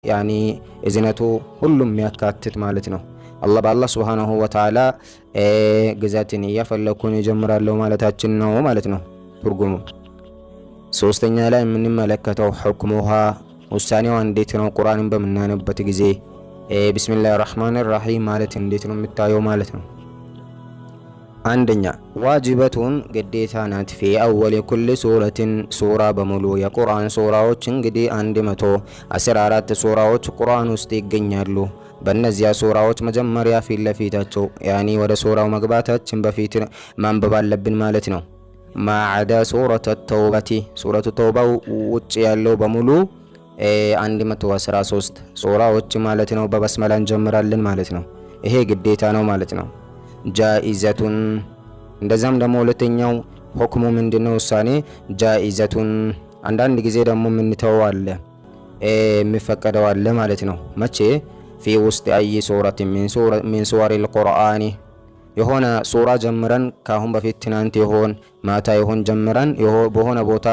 ያኒ እዝነቱ ሁሉም የሚያካትት ማለት ነው። አላህ በአላህ ሱብሃነሁ ወተዓላ ግዛትን እያፈለኩን ይጀምራለሁ ማለታችን ነው ማለት ነው ትርጉሙ። ሶስተኛ ላይ የምንመለከተው ሁክሙሃ ውሳኔዋ እንዴት ነው? ቁርአንን በምናነብበት ጊዜ ቢስሚላሂር ረህማኒር ረሂም ማለት እንዴት ነው የምታየው ማለት ነው። አንደኛ ዋጅበቱን ግዴታ ናት ፊ አወል ኩል ሱረትን ሱራ በሙሉ የቁርአን ሱራዎች እንግዲህ 114 ሱራዎች ቁርአን ውስጥ ይገኛሉ። በእነዚያ ሱራዎች መጀመሪያ ፊት ለፊታቸው ያኒ ወደ ሱራው መግባታችን በፊት ማንበብ አለብን ማለት ነው። ማዕዳ ሱረቱ ተውበቲ ሱረቱ ተውባው ውጭ ያለው በሙሉ 113 ሱራዎች ማለት ነው በበስመላ እንጀምራለን ማለት ነው። ይሄ ግዴታ ነው ማለት ነው። ጃኢዘቱን እንደዛም ደግሞ ሁለተኛው ሁክሙ ምንድነው? ውሳኔ ጃኢዘቱን አንዳንድ ጊዜ ደግሞ ምንተው አለ የሚፈቀደው አለ ማለት ነው። መቼ ፊ ውስጥ አይ ሱረት ሚን ሱወሪል ቁርአን የሆነ ሱራ ጀምረን ካሁን በፊት ትናንት ይሆን ማታ ይሆን ጀምረን በሆነ ቦታ